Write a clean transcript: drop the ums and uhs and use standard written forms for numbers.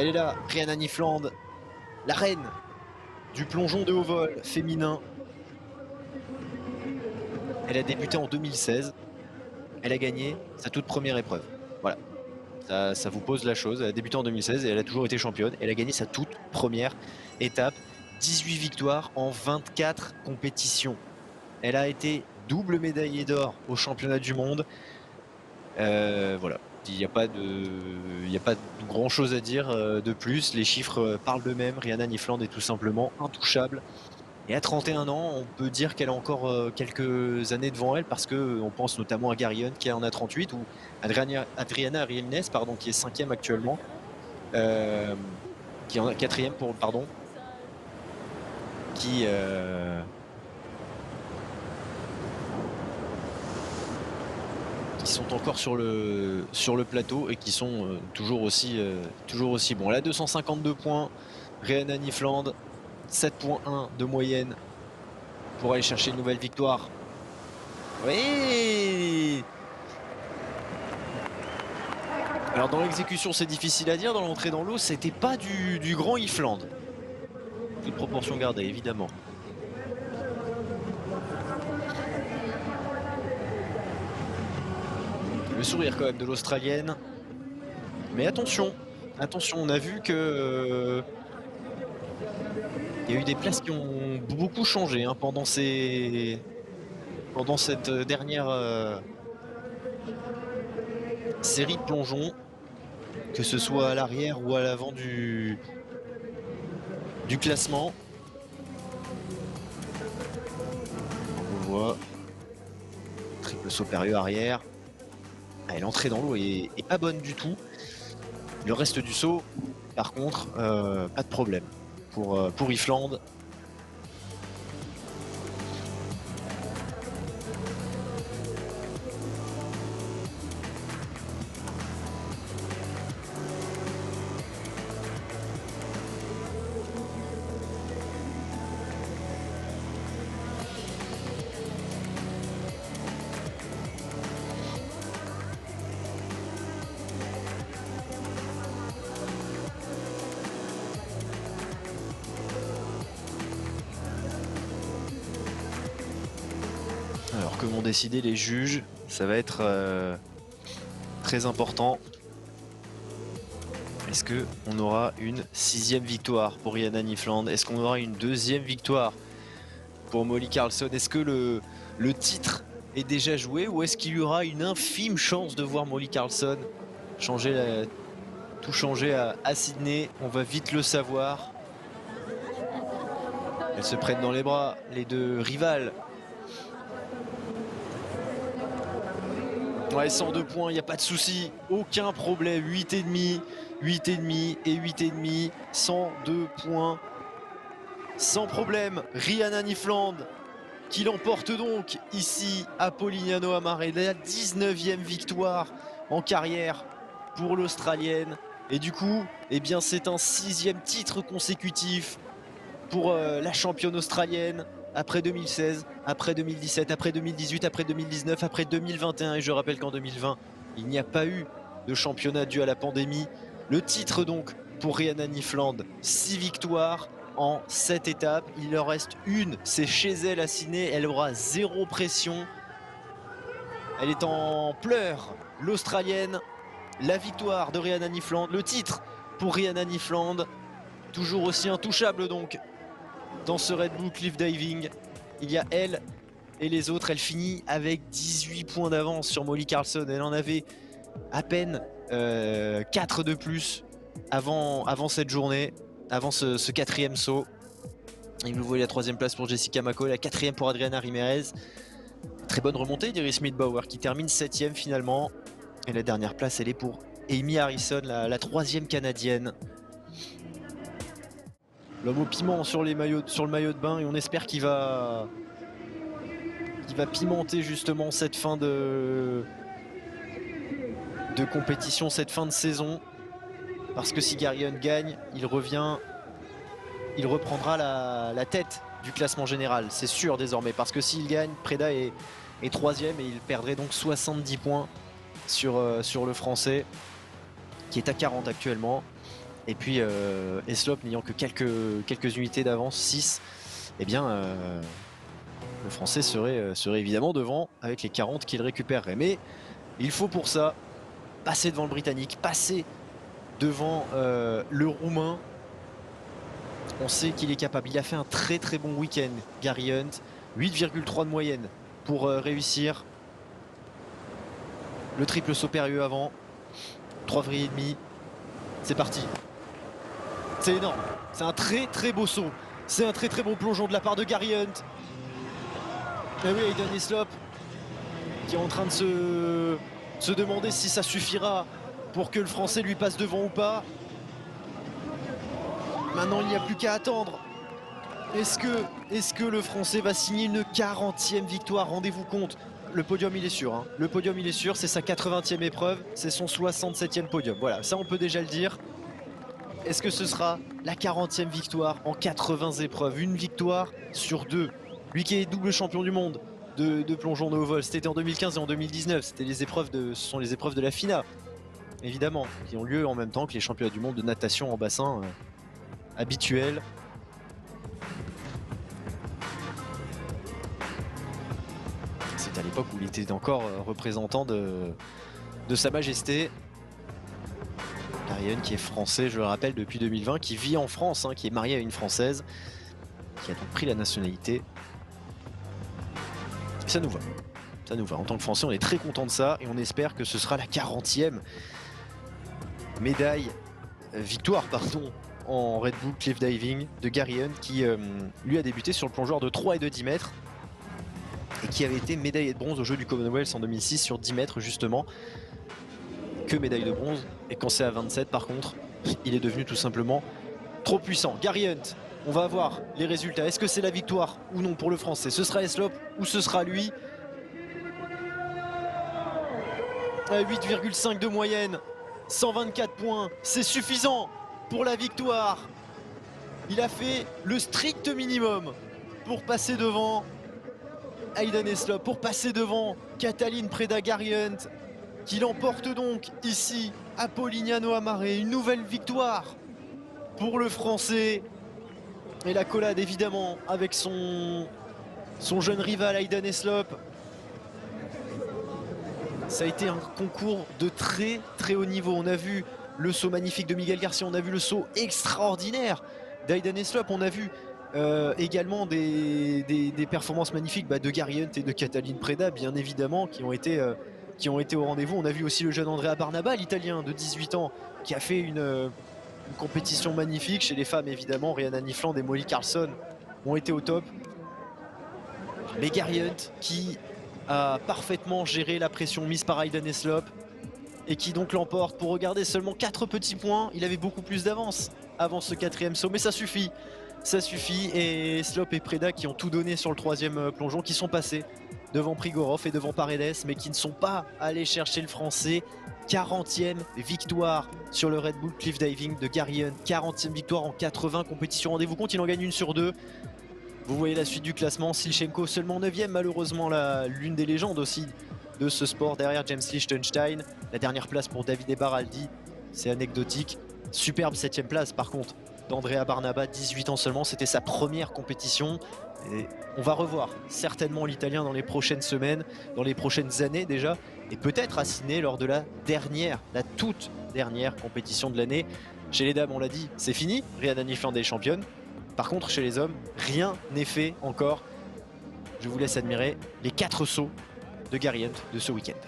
Elle est là, Rhiannon Nifland, la reine du plongeon de haut vol féminin. Elle a débuté en 2016. Elle a gagné sa toute première épreuve. Voilà, ça vous pose la chose. Elle a débuté en 2016 et elle a toujours été championne. Elle a gagné sa toute première étape. 18 victoires en 24 compétitions. Elle a été double médaillée d'or au championnat du monde. Voilà, il n'y a pas de grand chose à dire de plus. Les chiffres parlent d'eux-mêmes. Rhiannon Nifland est tout simplement intouchable. Et à 31 ans, on peut dire qu'elle a encore quelques années devant elle parce qu'on pense notamment à Gary Hunt qui en a 38 ou Adriana Riemnes, pardon, qui est 5e actuellement, qui en a 4e pardon, qui sont encore sur le plateau et qui sont toujours aussi bons. Elle a 252 points, Rhiannon Nifland, 7.1 de moyenne pour aller chercher une nouvelle victoire. Oui. Alors dans l'exécution c'est difficile à dire, dans l'entrée dans l'eau c'était pas du grand Ifland. Toute proportion gardée évidemment. Le sourire quand même de l'Australienne. Mais attention, attention, on a vu que il y a eu des places qui ont beaucoup changé hein, pendant cette dernière série de plongeons, que ce soit à l'arrière ou à l'avant du classement. On voit triple saut périlleux arrière. Ah, l'entrée dans l'eau est pas bonne du tout. Le reste du saut, par contre, pas de problème pour Ifland. Alors que vont décider les juges, ça va être très important. Est-ce qu'on aura une 6e victoire pour Rhiannon Nifland? Est-ce qu'on aura une 2e victoire pour Molly Carlson? Est-ce que le titre est déjà joué ou est-ce qu'il y aura une infime chance de voir Molly Carlson tout changer à Sydney? On va vite le savoir. Elles se prennent dans les bras, les deux rivales. Ouais, 102 points, il n'y a pas de souci, aucun problème. 8,5, 8,5 et 8,5, 102 points. Sans problème, Rhiannon Nifland qui l'emporte donc ici à Polignano à Maré. La 19e victoire en carrière pour l'Australienne. Et du coup, eh bien, c'est un 6e titre consécutif pour la championne australienne. Après 2016, après 2017, après 2018, après 2019, après 2021. Et je rappelle qu'en 2020, il n'y a pas eu de championnat dû à la pandémie. Le titre donc pour Rhiannon Nifland, 6 victoires en 7 étapes. Il leur reste une, c'est chez elle à Sydney. Elle aura 0 pression. Elle est en pleurs, l'Australienne. La victoire de Rhiannon Nifland, le titre pour Rhiannon Nifland. Toujours aussi intouchable donc dans ce Red Bull Cliff Diving. Il y a elle et les autres. Elle finit avec 18 points d'avance sur Molly Carlson. Elle en avait à peine 4 de plus avant cette journée, avant ce 4e saut. Et vous voyez la 3e place pour Jessica McCall, la 4e pour Adriana Ramirez. Très bonne remontée d'Iris Smith-Bauer qui termine 7e finalement. Et la dernière place, elle est pour Amy Harrison, la 3e canadienne. L'homme au piment sur le maillot de bain, et on espère qu'il va pimenter justement cette fin de compétition, cette fin de saison. Parce que si Gary Hunt gagne, il reprendra la tête du classement général, c'est sûr désormais. Parce que s'il gagne, Preda est 3e et il perdrait donc 70 points sur le français, qui est à 40 actuellement. Et puis Heslop n'ayant que quelques unités d'avance, 6, eh bien le Français serait évidemment devant avec les 40 qu'il récupérerait. Mais il faut pour ça passer devant le Britannique, passer devant le Roumain. On sait qu'il est capable. Il a fait un très très bon week-end, Gary Hunt. 8,3 de moyenne pour réussir le triple saut périlleux avant. 3 vrilles et demi. C'est parti. C'est énorme. C'est un très très beau saut. C'est un très très bon plongeon de la part de Gary Hunt. Et oui, Hayden Heslop qui est en train de se demander si ça suffira pour que le Français lui passe devant ou pas. Maintenant, il n'y a plus qu'à attendre. Est-ce que le Français va signer une 40e victoire? Rendez-vous compte, le podium il est sûr. Hein. Le podium il est sûr, c'est sa 80e épreuve, c'est son 67e podium. Voilà, ça on peut déjà le dire. Est-ce que ce sera la 40e victoire en 80 épreuves? Une victoire sur 2. Lui qui est double champion du monde de plongeon de haut vol, c'était en 2015 et en 2019. C'était ce sont les épreuves de la FINA, évidemment, qui ont lieu en même temps que les championnats du monde de natation en bassin habituels. C'est à l'époque où il était encore représentant de Sa Majesté. Gary Hunt qui est français, je le rappelle, depuis 2020, qui vit en France, hein, qui est marié à une Française, qui a donc pris la nationalité. Ça nous va. Ça nous va. En tant que Français, on est très content de ça et on espère que ce sera la 40e victoire en Red Bull Cliff Diving de Gary Hunt qui lui a débuté sur le plongeoir de 3 et de 10 mètres et qui avait été médaillé de bronze aux Jeux du Commonwealth en 2006 sur 10 mètres justement. Que médaille de bronze, et quand c'est à 27 par contre, il est devenu tout simplement trop puissant. Gary Hunt, on va voir les résultats. Est-ce que c'est la victoire ou non pour le Français? Ce sera Heslop ou ce sera lui? 8,5 de moyenne, 124 points, c'est suffisant pour la victoire. Il a fait le strict minimum pour passer devant Hayden Heslop, pour passer devant Katalin Preda. Gary Hunt qui l'emporte donc ici à Polignano à Mare. Une nouvelle victoire pour le Français. Et l'accolade évidemment avec son jeune rival Hayden Heslop. Ça a été un concours de très très haut niveau. On a vu le saut magnifique de Miguel Garcia, on a vu le saut extraordinaire d'Hayden Heslop, on a vu également des performances magnifiques de Gary Hunt et de Katalin Preda, bien évidemment, qui ont été au rendez-vous. On a vu aussi le jeune Andrea Barnaba, l'Italien de 18 ans, qui a fait une compétition magnifique. Chez les femmes, évidemment, Rihanna Nifland et Molly Carlson ont été au top. Mais Gary Hunt qui a parfaitement géré la pression mise par Hayden Heslop et qui donc l'emporte pour regarder seulement 4 petits points. Il avait beaucoup plus d'avance avant ce 4e saut, mais ça suffit. Ça suffit, et Heslop et Preda qui ont tout donné sur le 3e plongeon, qui sont passés devant Prigorov et devant Paredes, mais qui ne sont pas allés chercher le Français. 40e victoire sur le Red Bull Cliff Diving de Gary Hunt, 40e victoire en 80 compétitions. Rendez-vous compte, il en gagne une sur 2. Vous voyez la suite du classement, Silchenko seulement 9e, malheureusement l'une des légendes aussi de ce sport, derrière James Liechtenstein. La dernière place pour David Ebaraldi, c'est anecdotique. Superbe 7e place par contre d'Andrea Barnaba, 18 ans seulement, c'était sa première compétition. Et on va revoir certainement l'Italien dans les prochaines semaines, dans les prochaines années déjà, et peut-être à Sydney lors de la toute dernière compétition de l'année. Chez les dames, on l'a dit, c'est fini, Rihanna Nifland est championne. Par contre, chez les hommes, rien n'est fait encore. Je vous laisse admirer les 4 sauts de Gary Hunt de ce week-end.